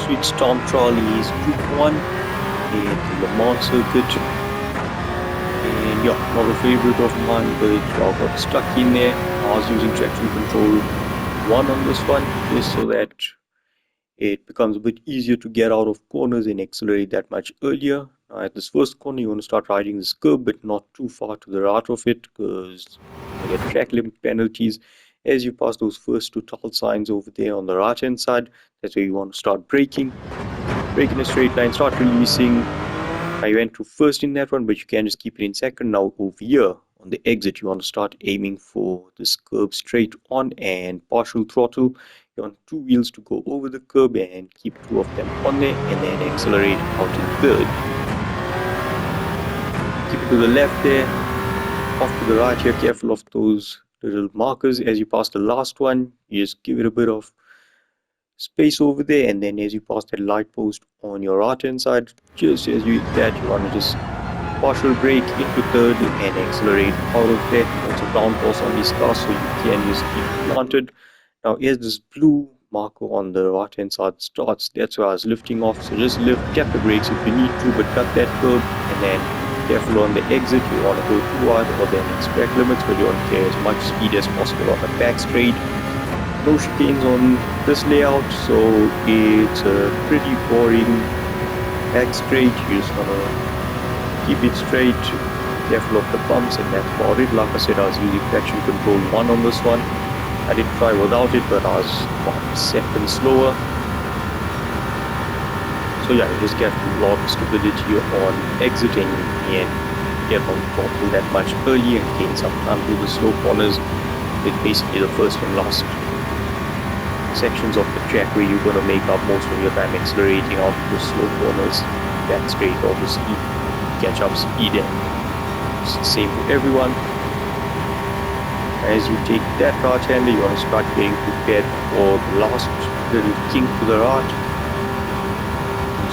sweet Storm Trolley's Group 1 in the Le Mans circuit. And yeah, not a favorite of mine, but I got stuck in there. I was using traction control 1 on this one, just so that it becomes a bit easier to get out of corners and accelerate that much earlier. Now at this first corner, you want to start riding this curb, but not too far to the right of it, because you get track limit penalties. As you pass those first two tall signs over there on the right hand side, that's where you want to start braking. Brake in a straight line, start releasing. I went to first in that one, but you can just keep it in second. Now over here on the exit, you want to start aiming for this curb straight on and partial throttle. You want two wheels to go over the curb and keep two of them on there, and then accelerate out in third. Keep it to the left there, off to the right here, careful of those little markers. As you pass the last one, you just give it a bit of space over there, and then as you pass that light post on your right hand side, just as you hit that, you want to just partial brake into third and accelerate out of there. Also downforce on these cars, so you can just keep it planted. Now as this blue marker on the right hand side starts, that's where I was lifting off, so just lift, tap the brakes if you need to, but cut that curb, and then careful on the exit. You want to go too wide or then expect limits, but you want to carry as much speed as possible on the back straight. No chicanes on this layout, so it's a pretty boring back straight. You just want to keep it straight, careful of the bumps, and that's about it. Like I said, I was using traction control 1 on this one. I did try without it, but I was 1 second slower. So yeah, you just get a lot of stability on exiting and get on throttle that much early and gain some time through the slow corners with basically the first and last sections of the track where you're going to make up most of your time accelerating out of the slow corners. Back straight, obviously, catch up speed, and it's the same for everyone. As you take that right hander, you want to start getting prepared for the last little kink to the right.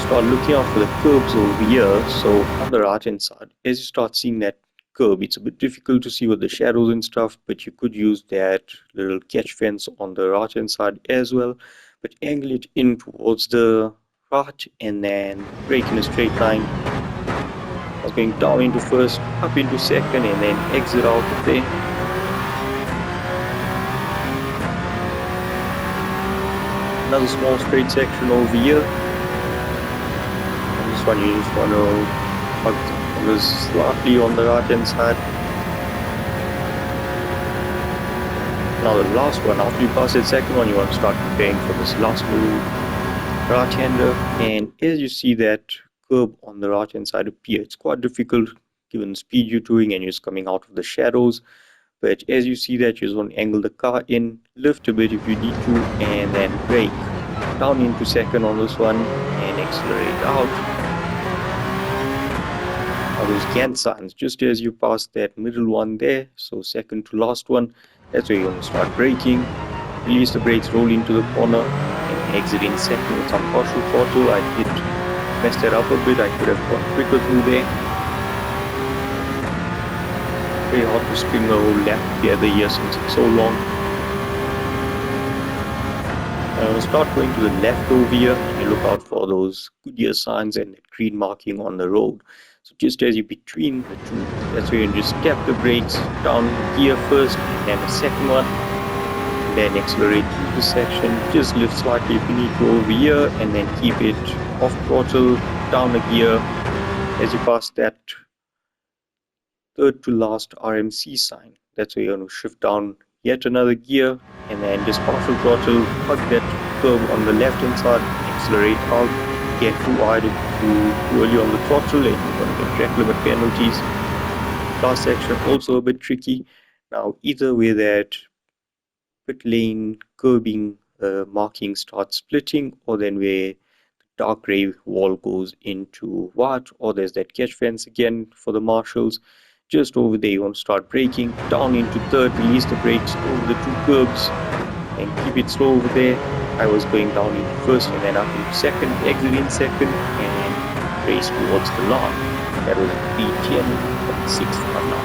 Start looking out for the curbs over here. So on the right hand side, as you start seeing that curb, it's a bit difficult to see with the shadows and stuff, but you could use that little catch fence on the right hand side as well, but angle it in towards the right and then brake in a straight line. I was going down into first, up into second, and then exit out of there. Another small straight section over here. One you just want to hug slightly on the right hand side. Now the last one, after you pass that second one, you want to start preparing for this last move, right hander. And as you see that curb on the right hand side appear, it's quite difficult given the speed you're doing and you're just coming out of the shadows. But as you see that, you just want to angle the car in, lift a bit if you need to, and then brake down into second on this one and accelerate out. Those can signs just as you pass that middle one there, so second to last one, that's where you want to start braking. Release the brakes, roll into the corner, and exit in second with some partial throttle. I did mess that up a bit, I could have gone quicker through there. Very hard to string the whole lap together here since it's so long. I'm going to start going to the left over here, and you look out for those Goodyear signs and that green marking on the road. So just as you're between the two, that's where you just tap the brakes, down gear first, and then the second one, and then accelerate through the section. Just lift slightly if you need to over here, and then keep it off throttle, down a gear. As you pass that third to last RMC sign, that's where you're going to shift down yet another gear, and then just partial throttle, hug that curb on the left hand side, accelerate out. Get too wide, too early on the throttle, and you're going to get track limit penalties. Last section also a bit tricky. Now either way that pit lane curbing marking starts splitting, or then where the dark grey wall goes into white, or there's that catch fence again for the marshals. Just over there you want to start braking, down into third, release the brakes over the two curbs and keep it slow over there. I was going down into first and then up into second, exit in second, and race towards the line. That was B10 on the 6th run.